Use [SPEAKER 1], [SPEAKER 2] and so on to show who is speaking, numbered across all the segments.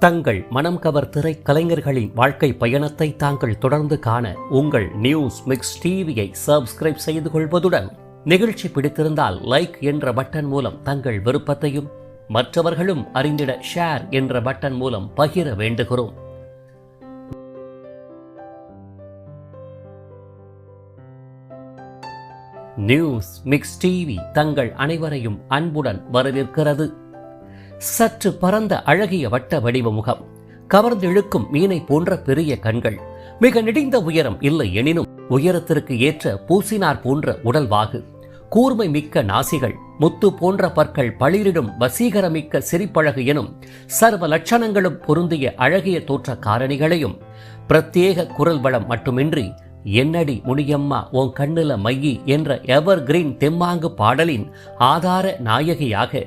[SPEAKER 1] தங்கள் மனம் கவர் திரைக்கலைஞர்களின் வாழ்க்கை பயணத்தை தாங்கள் தொடர்ந்து காண உங்கள் நியூஸ் மிக்ஸ் டிவியை சப்ஸ்கிரைப் செய்து கொள்வதுடன் நிகழ்ச்சி பிடித்திருந்தால் லைக் என்ற பட்டன் மூலம் தங்கள் விருப்பத்தையும் மற்றவர்களும் அறிந்திட ஷேர் என்ற பட்டன் மூலம் பகிர வேண்டுகிறோம். நியூஸ் மிக்ஸ் டிவி தங்கள் அனைவரையும் அன்புடன் வரவேற்கிறது. சற்று பரந்த அழகிய வட்ட வடிவ முகம், கவர்ந்திழுக்கும் மீனை போன்ற பெரிய கண்கள், மிக நெடிந்த உயரம் இல்லை எனினும் உயரத்திற்கு ஏற்ற பூசினார் போன்ற உடல்வாகு, கூர்மை மிக்க நாசிகள், முத்து போன்ற பற்கள், பளிரிடும் வசீகரமிக்க சிரிப்பழகு எனும் சர்வ லட்சணங்களும் பொருந்திய அழகிய தோற்ற காரணிகளையும் பிரத்யேக குரல் வளம் மட்டுமின்றி என்னடி முனியம்மா உன் கண்ணுல மையி என்ற எவர் கிரீன் தெம்மாங்கு பாடலின் ஆதார நாயகியாக,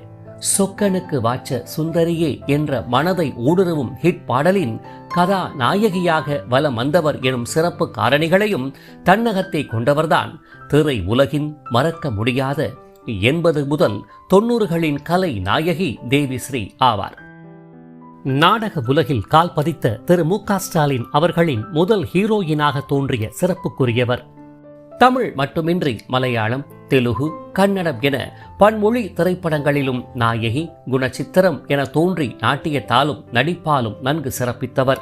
[SPEAKER 1] சொக்கனுக்கு வாச்ச சுந்தரியே என்ற மனதை ஊடுருவும் ஹிட் பாடலின் கதா நாயகியாக வலம் வந்தவர் எனும் சிறப்பு காரணிகளையும் தன்னகத்தை கொண்டவர்தான் திரை உலகின் மறக்க முடியாத 80 முதல் 90களின் கலை நாயகி தேவிஸ்ரீ ஆவார். நாடக உலகில் கால் பதித்த திரு மு.க. ஸ்டாலின் அவர்களின் முதல் ஹீரோயினாக தோன்றிய சிறப்புக்குரியவர். தமிழ் மட்டுமின்றி மலையாளம், தெலுகு, கன்னடம் என பன்மொழி திரைப்படங்களிலும் நாயகி, குணச்சித்திரம் என தோன்றி நாட்டியத்தாலும் நடிப்பாலும் நன்கு சிறப்பித்தவர்.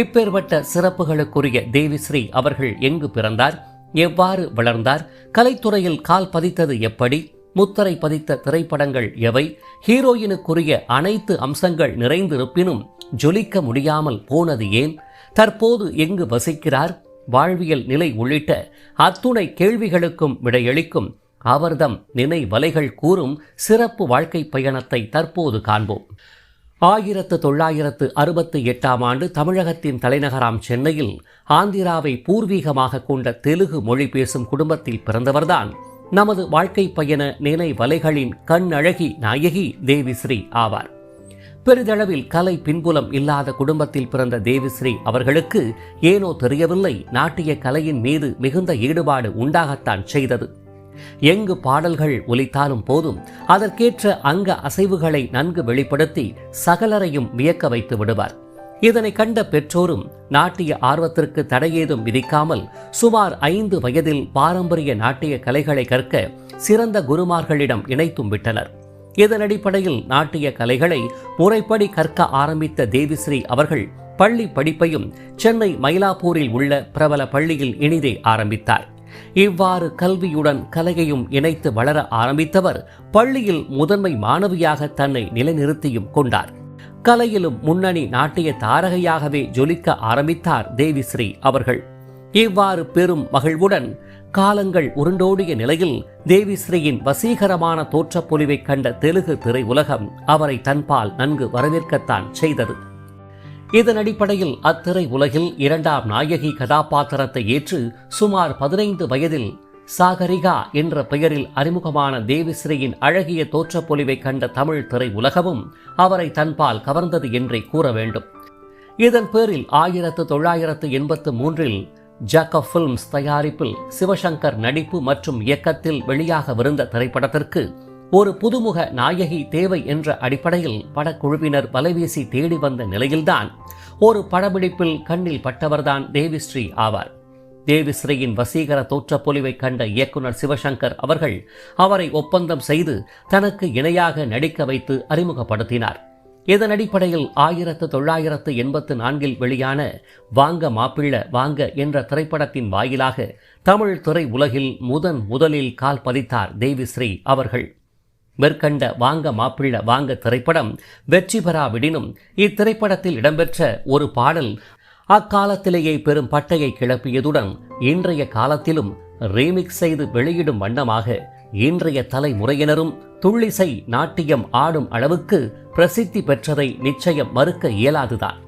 [SPEAKER 1] இப்பேற்பட்ட சிறப்புகளுக்குரிய தேவிஸ்ரீ அவர்கள் எங்கு பிறந்தார், எவ்வாறு வளர்ந்தார், கலைத்துறையில் கால் பதித்தது எப்படி, முத்திரை பதித்த திரைப்படங்கள் எவை, ஹீரோயினுக்குரிய அனைத்து அம்சங்கள் நிறைந்திருப்பினும் ஜொலிக்க முடியாமல் போனது ஏன், தற்போது எங்கு வசிக்கிறார், வாழ்வியல் நிலை உள்ளிட்ட அத்துணை கேள்விகளுக்கும் விடையளிக்கும் அவர்தம் நினைவலைகள் கூறும் சிறப்பு வாழ்க்கை பயணத்தை தற்போது காண்போம். 1968ஆம் ஆண்டு தமிழகத்தின் தலைநகராம் சென்னையில் ஆந்திராவை பூர்வீகமாக கொண்ட தெலுங்கு மொழி பேசும் குடும்பத்தில் பிறந்தவர்தான் நமது வாழ்க்கை பயண நினைவலைகளின் கண்ணழகி நாயகி தேவிஸ்ரீ ஆவார். பெரிதளவில் கலை பின்புலம் இல்லாத குடும்பத்தில் பிறந்த தேவிஸ்ரீ அவர்களுக்கு ஏனோ தெரியவில்லை, நாட்டிய கலையின் மீது மிகுந்த ஈடுபாடு உண்டாகத்தான் செய்தது. எங்கு பாடல்கள் ஒலித்தாலும் போதும் அதற்கேற்ற அங்க அசைவுகளை நன்கு வெளிப்படுத்தி சகலரையும் வியக்க வைத்து விடுவார். இதனை கண்ட பெற்றோரும் நாட்டிய ஆர்வத்திற்கு தடையேதும் விதிக்காமல் சுமார் 5 வயதில் பாரம்பரிய நாட்டிய கலைகளை கற்க சிறந்த குருமார்களிடம் இணைத்தும் விட்டனர். இதன் அடிப்படையில் நாட்டிய கலைகளை முறைப்படி கற்க ஆரம்பித்த தேவிஸ்ரீ அவர்கள் பள்ளி படிப்பையும் சென்னை மயிலாப்பூரில் உள்ள பிரபல பள்ளியில் இனிதே ஆரம்பித்தார். இவ்வாறு கல்வியுடன் கலையையும் இணைத்து வளர ஆரம்பித்தவர் பள்ளியில் முதன்மை மாணவியாக தன்னை நிலைநிறுத்தியும் கொண்டார். கலையிலும் முன்னணி நாட்டிய தாரகையாகவே ஜொலிக்க ஆரம்பித்தார் தேவிஸ்ரீ அவர்கள். இவ்வாறு பெரும் மகிழ்வுடன் காலங்கள் உருண்டோடிய நிலையில் தேவிஸ்ரீயின் வசீகரமான தோற்றப்பொலிவை கண்ட தெலுங்கு திரை உலகம் அவரை தன்பால் நன்கு வரவேற்கத்தான் செய்தது. இதன் அடிப்படையில் அத்திரை உலகில் 2ஆம் நாயகி கதாபாத்திரத்தை ஏற்று சுமார் 15 வயதில் சாகரிகா என்ற பெயரில் அறிமுகமான தேவிஸ்ரீயின் அழகிய தோற்றப்பொலிவை கண்ட தமிழ் திரை உலகமும் அவரை தன்பால் கவர்ந்தது என்றே கூற வேண்டும். இதன் பேரில் 1983இல் ஜாக்கப் பிலிம்ஸ் தயாரிப்பில் சிவசங்கர் நடிப்பு மற்றும் இயக்கத்தில் வெளியாகவிருந்த திரைப்படத்திற்கு ஒரு புதுமுக நாயகி தேவை என்ற அடிப்படையில் படக்குழுவினர் வலைவீசி தேடி வந்த நிலையில்தான் ஒரு படப்பிடிப்பில் கண்ணில் பட்டவர்தான் தேவிஸ்ரீ ஆவார். தேவிஸ்ரீயின் வசீகர தோற்றப்பொலிவை கண்ட இயக்குனர் சிவசங்கர் அவர்கள் அவரை ஒப்பந்தம் செய்து தனக்கு இணையாக நடிக்க வைத்து அறிமுகப்படுத்தினார். இதன் அடிப்படையில் 1984இல் வெளியான வாங்க மாப்பிள்ள வாங்க என்ற திரைப்படத்தின் வாயிலாக தமிழ் திரை உலகில் முதலில் கால் பதித்தார் தேவிஸ்ரீ அவர்கள். மேற்கண்ட வாங்க மாப்பிள்ள வாங்க திரைப்படம் வெற்றி பெறாவிடினும் இத்திரைப்படத்தில் இடம்பெற்ற ஒரு பாடல் அக்காலத்திலேயே பெரும் பட்டையை கிளப்பியதுடன் இன்றைய காலத்திலும் ரீமிக்ஸ் செய்து வெளியிடும் வண்ணமாக இன்றைய தலைமுறையினரும் துள்ளிசை நாட்டியம் ஆடும் அளவுக்கு பிரசித்தி பெற்றதை நிச்சயம் மறுக்க இயலாதுதான்.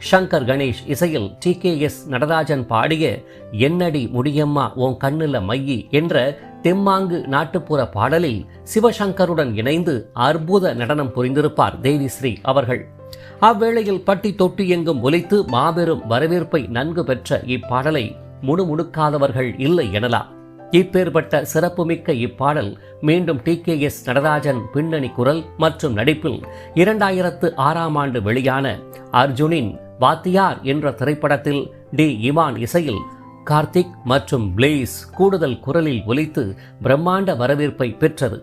[SPEAKER 1] சங்கர் கணேஷ் இசையில் TKS நடராஜன் பாடிய என்னடி முடியம்மா உன் கண்ணுல மையி என்ற தெம்மாங்கு நாட்டுப்புற பாடலில் சிவசங்கருடன் இணைந்து அற்புத நடனம் புரிந்திருப்பார் தேவிஸ்ரீ அவர்கள். அவ்வேளையில் பட்டி தொட்டி எங்கும் ஒலித்து மாபெரும் வரவேற்பை நன்கு பெற்ற இப்பாடலை முணுமுணுக்காதவர்கள் இல்லை எனலாம். இப்பேற்பட்ட சிறப்புமிக்க இப்பாடல் மீண்டும் TKS நடராஜன் பின்னணி குரல் மற்றும் நடிப்பில் 2006ஆம் ஆண்டு வெளியான அர்ஜுனின் வாத்தியார் என்ற திரைப்படத்தில் டி இமான் இசையில் கார்த்திக் மற்றும் பிளேஸ் கூடுதல் குரலில் ஒலித்து பிரம்மாண்ட வரவேற்பை பெற்றது.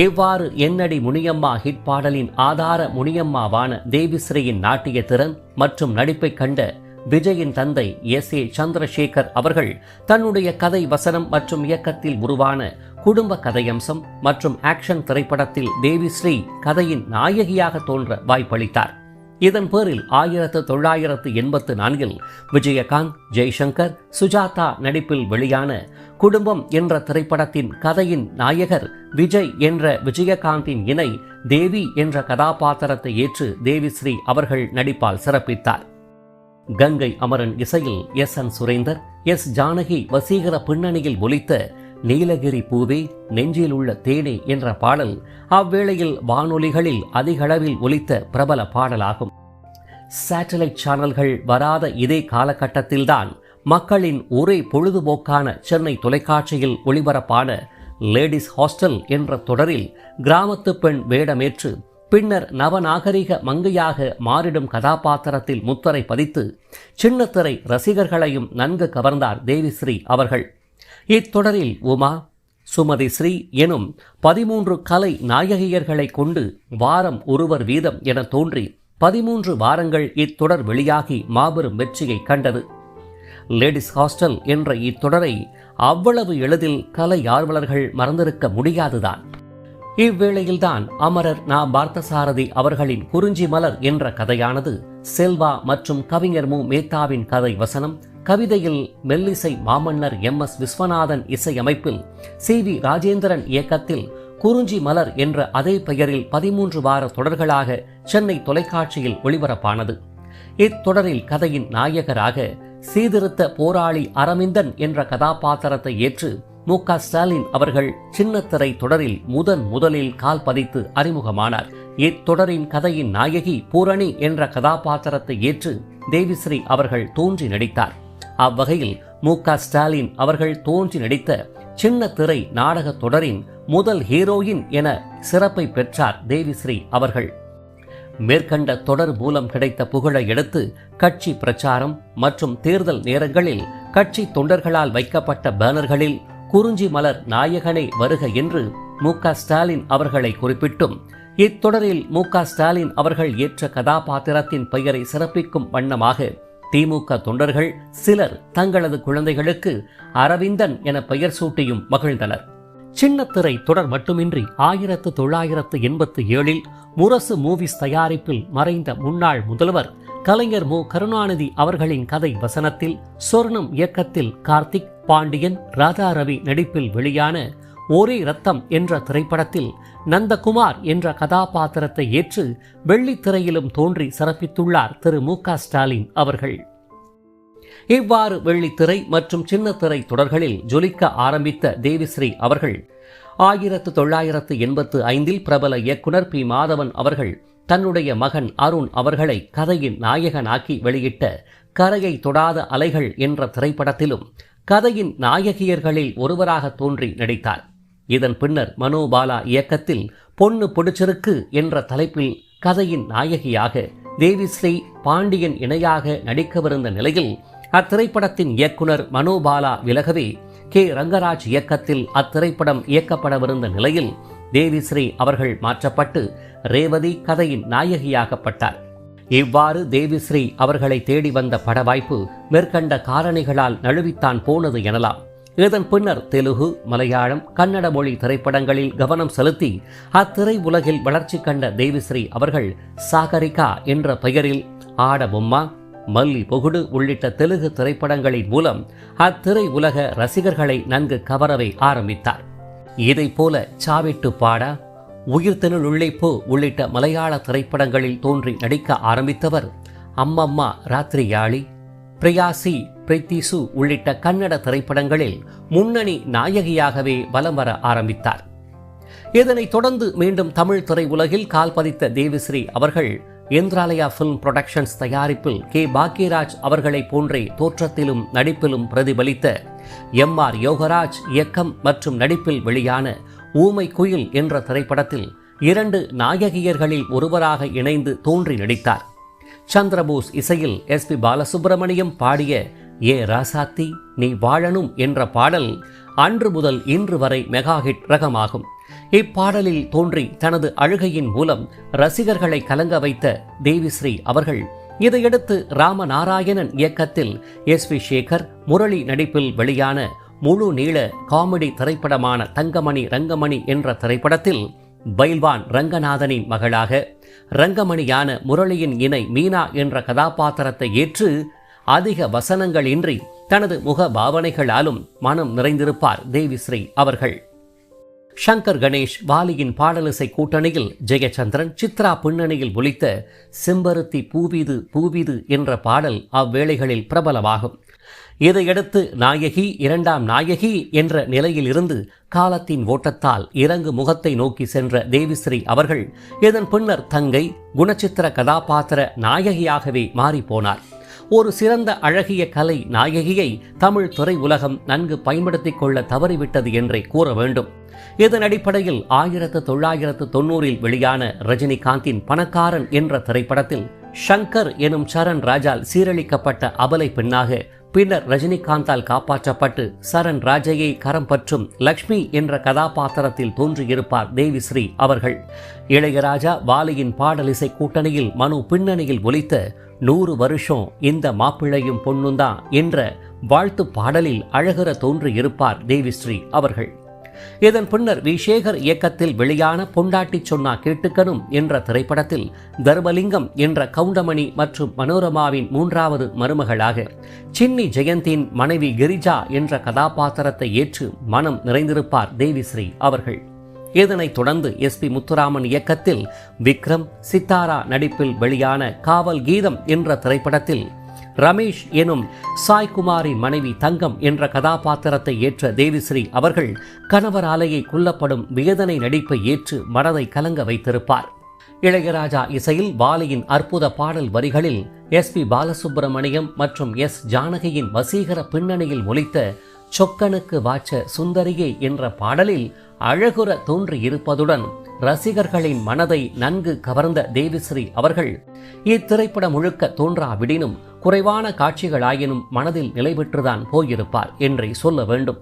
[SPEAKER 1] இவ்வாறு என்னடி முனியம்மா ஹிட் பாடலின் ஆதார முனியம்மாவான தேவிஸ்ரீயின் நாட்டிய திறன் மற்றும் நடிப்பை கண்ட விஜயின் தந்தை SA சந்திரசேகர் அவர்கள் தன்னுடைய கதை வசனம் மற்றும் இயக்கத்தில் உருவான குடும்ப கதையம்சம் மற்றும் ஆக்ஷன் திரைப்படத்தில் தேவிஸ்ரீ கதையின் நாயகியாக தோன்ற வாய்ப்பளித்தார். இதன் பேரில் 1984இல் விஜயகாந்த், ஜெய்சங்கர், சுஜாதா நடிப்பில் வெளியான குடும்பம் என்ற திரைப்படத்தின் கதையின் நாயகர் விஜய் என்ற விஜயகாந்தின் இணை தேவி என்ற கதாபாத்திரத்தை ஏற்று தேவிஸ்ரீ அவர்கள் நடிப்பால் சிறப்பித்தார். கங்கை அமரன் இசையில் SN சுரேந்தர், S ஜானகி வசீகர பின்னணியில் ஒலித்த நீலகிரி பூவே நெஞ்சில் உள்ள தேனே என்ற பாடல் அவ்வேளையில் வானொலிகளில் அதிகளவில் ஒலித்த பிரபல பாடலாகும். சேட்டலைட் சேனல்கள் வராத இதே காலகட்டத்தில்தான் மக்களின் ஒரே பொழுதுபோக்கான சென்னை தொலைக்காட்சியில் ஒளிபரப்பான லேடிஸ் ஹாஸ்டல் என்ற தொடரில் கிராமத்து பெண் வேடமேற்று பின்னர் நவநாகரிக மங்கையாக மாறிடும் கதாபாத்திரத்தில் முத்திரை பதித்து சின்னத்திரை ரசிகர்களையும் நன்கு கவர்ந்தார் தேவிஸ்ரீ அவர்கள். இத்தொடரில் உமா, சுமதி ஸ்ரீ எனும் 13 கலை நாயகியர்களை கொண்டு வாரம் ஒருவர் வீதம் என தோன்றி 13 வாரங்கள் இத்தொடர் வெளியாகி மாபெரும் வெற்றியை கண்டது. லேடிஸ் ஹாஸ்டல் என்ற இத்தொடரை அவ்வளவு எளிதில் கலை ஆர்வலர்கள் மறந்திருக்க முடியாதுதான். இவ்வேளையில்தான் அமரர் நா. பார்த்தசாரதி அவர்களின் குறிஞ்சி மலர் என்ற கதையானது செல்வா மற்றும் கவிஞர் மு. மேத்தாவின் கதை வசனம், கவிதையில் மெல்லிசை மாமன்னர் MS விஸ்வநாதன் இசையமைப்பில் CV ராஜேந்திரன் இயக்கத்தில் குறிஞ்சி மலர் என்ற அதே பெயரில் 13 வார தொடர்களாக சென்னை தொலைக்காட்சியில் ஒளிபரப்பானது. இத்தொடரில் கதையின் நாயகராக சீர்திருத்த போராளி அரவிந்தன் என்ற கதாபாத்திரத்தை ஏற்று MK ஸ்டாலின் அவர்கள் சின்னத்திரை தொடரில் முதலில் கால் பதித்து அறிமுகமானார். இத்தொடரின் கதையின் நாயகி பூரணி என்ற கதாபாத்திரத்தை ஏற்று தேவிஸ்ரீ அவர்கள் தோன்றி நடித்தார். அவ்வகையில் MK ஸ்டாலின் அவர்கள் தோன்றி நடித்த சின்னத்திரை நாடக தொடரின் முதல் ஹீரோயின் என சிறப்பை பெற்றார் தேவிஸ்ரீ அவர்கள். மேற்கண்ட தொடர் மூலம் கிடைத்த புகழை எடுத்து கட்சி பிரச்சாரம் மற்றும் தேர்தல் நேரங்களில் கட்சி தொண்டர்களால் வைக்கப்பட்ட பேனர்களில் குறிஞ்சி மலர் நாயகனே வருக என்று MK ஸ்டாலின் அவர்களை குறிப்பிட்டும் இத்தொடரில் MK ஸ்டாலின் அவர்கள் ஏற்ற கதாபாத்திரத்தின் பெயரை சிறப்பிக்கும் வண்ணமாக திமுக தொண்டர்கள் சிலர் தங்களது குழந்தைகளுக்கு அரவிந்தன் என பெயர் சூட்டியும் மகிழ்ந்தனர். சின்னத்திரை தொடர் மட்டுமின்றி 1987இல் முரசு மூவிஸ் தயாரிப்பில் மறைந்த முன்னாள் முதல்வர் கலைஞர் மு. கருணாநிதி அவர்களின் கதை வசனத்தில் சொர்ணம் இயக்கத்தில் கார்த்திக், பாண்டியன், ராதாரவி நடிப்பில் வெளியான ஒரே ரத்தம் என்ற திரைப்படத்தில் நந்தகுமார் என்ற கதாபாத்திரத்தை ஏற்று வெள்ளித்திரையிலும் தோன்றி சிறப்பித்துள்ளார் திரு MK ஸ்டாலின் அவர்கள். இவ்வாறு வெள்ளித்திரை மற்றும் சின்னத்திரை தொடர்களில் ஜொலிக்க ஆரம்பித்த தேவிஸ்ரீ அவர்கள் 1985இல் பிரபல இயக்குனர் P. மாதவன் அவர்கள் தன்னுடைய மகன் அருண் அவர்களை கதையின் நாயகனாக்கி வெளியிட்ட கரையை தொடாத அலைகள் என்ற திரைப்படத்திலும் கதையின் நாயகியர்களில் ஒருவராக தோன்றி நடித்தார். இதன் பின்னர் மனோபாலா இயக்கத்தில் பொண்ணு பிடிச்சிருக்கு என்ற தலைப்பில் கதையின் நாயகியாக தேவிஸ்ரீ பாண்டியன் இணையாக நடிக்கவிருந்த நிலையில் அத்திரைப்படத்தின் இயக்குனர் மனோபாலா விலகவே K. ரங்கராஜ் இயக்கத்தில் அத்திரைப்படம் இயக்கப்படவிருந்த நிலையில் தேவிஸ்ரீ அவர்கள் மாற்றப்பட்டு ரேவதி கதையின் நாயகியாகப்பட்டார். இவ்வாறு தேவிஸ்ரீ அவர்களை தேடி வந்த பட வாய்ப்பு மேற்கண்ட காரணிகளால் நழுவித்தான் போனது எனலாம். இதன் பின்னர் தெலுங்கு, மலையாளம், கன்னட மொழி திரைப்படங்களில் கவனம் செலுத்தி அத்திரை உலகில் வளர்ச்சி கண்ட தேவிஸ்ரீ அவர்கள் சாகரிகா என்ற பெயரில் ஆடபொம்மா, மல்லி பொகுடு உள்ளிட்ட தெலுங்கு திரைப்படங்களின் மூலம் அத்திரை உலக ரசிகர்களை நன்கு கவரவே ஆரம்பித்தார். இதைப்போல சாவிட்டு பாடா, உயிர்த்தெனு உள்ளைப்போ உள்ளிட்ட மலையாள திரைப்படங்களில் தோன்றி நடிக்க ஆரம்பித்தவர் அம்மம்மா ராத்திரியாளி, பிரியாசி, பிரித்திசு உள்ளிட்ட கன்னட திரைப்படங்களில் முன்னணி நாயகியாகவே வலம் வர ஆரம்பித்தார். இதனைத் தொடர்ந்து மீண்டும் தமிழ் திரை உலகில் கால் பதித்த தேவிஸ்ரீ அவர்கள் இந்திராலயா ஃபிலிம் புரொடக்ஷன்ஸ் தயாரிப்பில் K. பாக்யராஜ் அவர்களை போன்றே தோற்றத்திலும் நடிப்பிலும் பிரதிபலித்த எம்.ஆர். யோகராஜ் இயக்கம் மற்றும் நடிப்பில் வெளியான ஊமை குயில் என்ற திரைப்படத்தில் 2 நாயகியர்களில் ஒருவராக இணைந்து தோன்றி நடித்தார். சந்திரபோஸ் இசையில் எஸ்.பி. பாலசுப்ரமணியம் பாடிய ஏ ராசாத்தி நீ வாழணும் என்ற பாடல் அன்று முதல் இன்று வரை மெகா ஹிட் ரகமாகும். இப்பாடலில் தோன்றி தனது அழுகையின் மூலம் ரசிகர்களை கலங்க வைத்த தேவிஸ்ரீ அவர்கள் இதையடுத்து ராமநாராயணன் இயக்கத்தில் எஸ்.வி. சேகர், முரளி நடிப்பில் வெளியான முழு நீள காமெடி திரைப்படமான தங்கமணி ரங்கமணி என்ற திரைப்படத்தில் பைல்வான் ரங்கநாதனின் மகளாக ரங்கமணியான முரளியின் இணை மீனா என்ற கதாபாத்திரத்தை ஏற்று அதிக வசனங்களின்றி தனது முக பாவனைகளாலும் மனம் நிறைந்திருப்பார் தேவிஸ்ரீ அவர்கள். சங்கர் கணேஷ் வாலியின் பாடலிசை கூட்டணியில் ஜெயச்சந்திரன், சித்ரா பின்னணியில் ஒலித்த செம்பருத்தி பூவிது பூவிது என்ற பாடல் அவ்வேளைகளில் பிரபலமாகும். இதையடுத்து நாயகி, 2ஆம் நாயகி என்ற நிலையில் இருந்து காலத்தின் ஓட்டத்தால் இறங்கு முகத்தை நோக்கி சென்ற தேவிஸ்ரீ அவர்கள் இதன் பின்னர் தங்கை, குணச்சித்திர கதாபாத்திர நாயகியாகவே மாறிப்போனார். ஒரு சிறந்த அழகிய கலை நாயகியை தமிழ் திரை உலகம் நன்கு பயன்படுத்திக் கொள்ள தவறிவிட்டது என்றே கூற வேண்டும். இதன் அடிப்படையில் 1990 வெளியான ரஜினிகாந்தின் பணக்காரன் என்ற திரைப்படத்தில் ஷங்கர் எனும் சரண் ராஜால் சீரழிக்கப்பட்ட அபலை பெண்ணாக பின்னர் ரஜினிகாந்தால் காப்பாற்றப்பட்டு சரண் ராஜையை கரம் பற்றும் லக்ஷ்மி என்ற கதாபாத்திரத்தில் தோன்றியிருப்பார் தேவிஸ்ரீ அவர்கள். இளையராஜா வாலியின் பாடலிசை கூட்டணியில் மனு பின்னணியில் ஒலித்த 100 வருஷம் இந்த மாப்பிள்ளையும் பொண்ணுந்தான் என்ற வாழ்த்து பாடலில் அழகுற தோன்றியிருப்பார் தேவிஸ்ரீ அவர்கள். இதன் பின்னர் வி. சேகர் இயக்கத்தில் வெளியான பொண்டாட்டி சொன்னா கேட்டுக்கணும் என்ற திரைப்படத்தில் தர்மலிங்கம் என்ற கவுண்டமணி மற்றும் மனோரமாவின் 3வது மருமகளாக சின்னி ஜெயந்தின் மனைவி கிரிஜா என்ற கதாபாத்திரத்தை ஏற்று மனம் நிறைந்திருப்பார் தேவிஸ்ரீ அவர்கள். இதனைத் தொடர்ந்து எஸ்.பி. முத்துராமன் இயக்கத்தில் விக்ரம், சித்தாரா நடிப்பில் வெளியான காவல் கீதம் என்ற திரைப்படத்தில் ரமேஷ் எனும் சாய்குமாரின் மனைவி தங்கம் என்ற கதாபாத்திரத்தை ஏற்ற தேவிஸ்ரீ அவர்கள் கணவராலேயே கொல்லப்படும் வேதனை நடிப்பை ஏற்று மனதை கலங்க வைத்திருப்பார். இளையராஜா இசையில் வாலியின் அற்புத பாடல் வரிகளில் எஸ்.பி. பாலசுப்ரமணியம் மற்றும் எஸ். ஜானகியின் வசீகர பின்னணியில் ஒலித்த சொக்கனுக்கு வாச்ச சுந்தரியே என்ற பாடலில் அழகுற தோன்றியிருப்பதுடன் ரசிகர்களின் மனதை நன்கு கவர்ந்த தேவிஸ்ரீ அவர்கள் இத்திரைப்படம் முழுக்க தோன்றாவிடினும் குறைவான காட்சிகளாயினும் மனதில் நிலை பெற்றுதான் போயிருப்பார் என்றே சொல்ல வேண்டும்.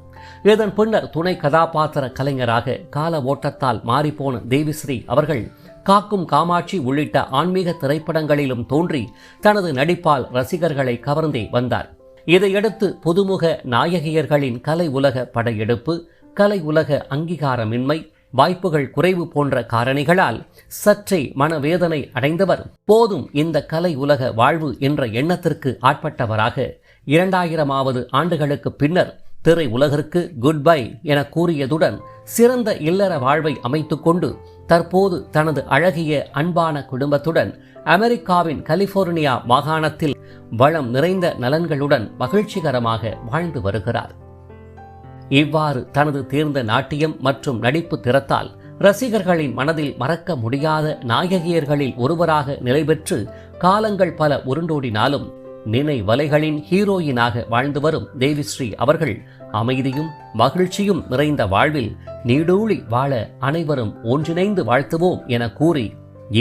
[SPEAKER 1] இதன் பின்னர் துணை கதாபாத்திர கலைஞராக கால ஓட்டத்தால் மாறிப்போன தேவிஸ்ரீ அவர்கள் காக்கும் காமாட்சி உள்ளிட்ட ஆன்மீக திரைப்படங்களிலும் தோன்றி தனது நடிப்பால் ரசிகர்களை கவர்ந்தே வந்தார். இதையடுத்து புதுமுக நாயகியர்களின் கலை உலக படையெடுப்பு, கலை உலக அங்கீகாரமின்மை, வாய்ப்புகள் குறைவு போன்ற காரணிகளால் சற்றே மனவேதனை அடைந்தவர் போதும் இந்த கலை உலக வாழ்வு என்ற எண்ணத்திற்கு ஆட்பட்டவராக 2000வது ஆண்டுகளுக்கு பின்னர் திரை உலகிற்கு குட் பை என கூறியதுடன் சிறந்த இல்லற வாழ்வை அமைத்துக்கொண்டு தற்போது தனது அழகிய அன்பான குடும்பத்துடன் அமெரிக்காவின் கலிபோர்னியா மாகாணத்தில் வளம் நிறைந்த நலன்களுடன் மகிழ்ச்சிகரமாக வாழ்ந்து வருகிறார். இவ்வாறு தனது தேர்ந்த நாட்டியம் மற்றும் நடிப்பு திறத்தால் ரசிகர்களின் மனதில் மறக்க முடியாத நாயகியர்களில் ஒருவராக நிலைபெற்று காலங்கள் பல உருண்டோடினாலும் நினைவலைகளின் ஹீரோயினாக வாழ்ந்து வரும் தேவிஸ்ரீ அவர்கள் அமைதியும் மகிழ்ச்சியும் நிறைந்த வாழ்வில் நீடூழி வாழ அனைவரும் ஒன்றிணைந்து வாழ்த்துவோம் என கூறி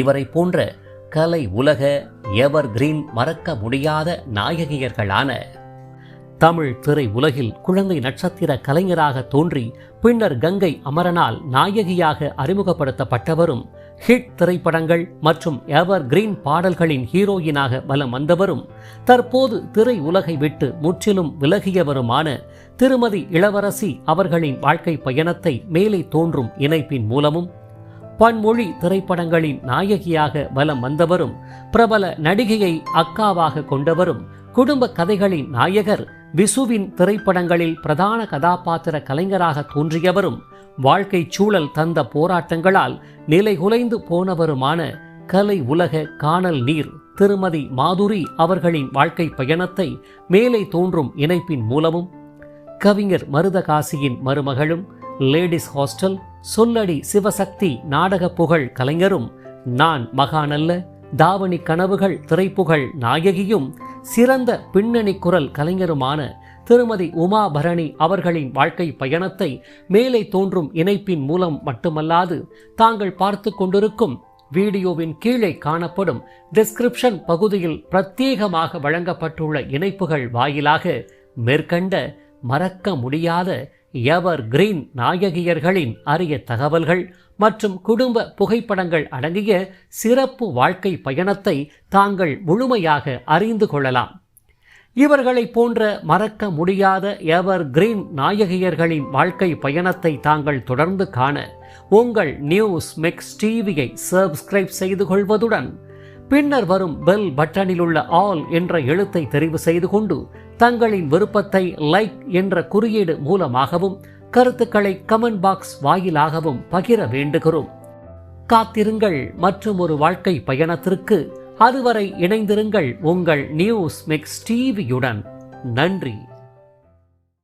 [SPEAKER 1] இவரை போன்ற கலை உலக எவர் கிரீன் மறக்க முடியாத நாயகியர்களான தமிழ் திரை உலகில் குழந்தை நட்சத்திர கலைஞராக தோன்றி பின்னர் கங்கை அமரனால் நாயகியாக அறிமுகப்படுத்தப்பட்டவரும் ஹிட் திரைப்படங்கள் மற்றும் எவர் கிரீன் பாடல்களின் ஹீரோயினாக வலம் வந்தவரும் தற்போது திரை உலகை விட்டு முற்றிலும் விலகியவருமான திருமதி இளவரசி அவர்களின் வாழ்க்கை பயணத்தை மேலே தோன்றும் இணைப்பின் மூலமும் பன்மொழி திரைப்படங்களின் நாயகியாக வலம் வந்தவரும் பிரபல நடிகையை அக்காவாக கொண்டவரும் குடும்ப கதைகளின் நாயகர் விசுவின் திரைப்படங்களில் பிரதான கதாபாத்திர கலைஞராக தோன்றியவரும் வாழ்க்கை சூழல் தந்த போராட்டங்களால் நிலைகுலைந்து போனவருமான கலை உலக காணல் நீர் திருமதி மாதுரி அவர்களின் வாழ்க்கை பயணத்தை மேலே தோன்றும் இணைப்பின் மூலமும் கவிஞர் மருதகாசியின் மருமகளும் லேடிஸ் ஹாஸ்டல் சொல்லடி சிவசக்தி நாடக புகழ் கலைஞரும் நான் மகானல்ல தாவணி கனவுகள் திரைப்புகழ் நாயகியும் சிறந்த பின்னணி குரல் கலைஞருமான திருமதி உமா பரணி அவர்களின் வாழ்க்கை பயணத்தை மேலே தோன்றும் இணைப்பின் மூலம் மட்டுமல்லாது தாங்கள் பார்த்து கொண்டிருக்கும் வீடியோவின் கீழே காணப்படும் டிஸ்கிரிப்ஷன் பகுதியில் பிரத்யேகமாக வழங்கப்பட்டுள்ள இணைப்புகள் வாயிலாக மேற்கண்ட மறக்க முடியாத எவர் கிரீன் நாயகியர்களின் அரிய தகவல்கள் மற்றும் குடும்ப புகைப்படங்கள் அடங்கிய சிறப்பு வாழ்க்கை பயணத்தை தாங்கள் முழுமையாக அறிந்து கொள்ளலாம். இவர்களை போன்ற மறக்க முடியாத எவர் கிரீன் நாயகியர்களின் வாழ்க்கை பயணத்தை தாங்கள் தொடர்ந்து காண உங்கள் நியூஸ் மிக்ஸ் டிவியை சப்ஸ்கிரைப் செய்து கொள்வதுடன் பின்னர் வரும் பெல் பட்டனில் உள்ள ஆல் என்ற எழுத்தை தெரிவு செய்து கொண்டு தங்களின் விருப்பத்தை லைக் என்ற குறியீடு மூலமாகவும் கருத்துக்களை கமெண்ட் பாக்ஸ் வாயிலாகவும் பகிர வேண்டுகிறோம். காத்திருங்கள் மற்றும் ஒரு வாழ்க்கை பயணத்திற்கு. அதுவரை இணைந்திருங்கள் உங்கள் நியூஸ் மிக்ஸ் டிவியுடன். நன்றி.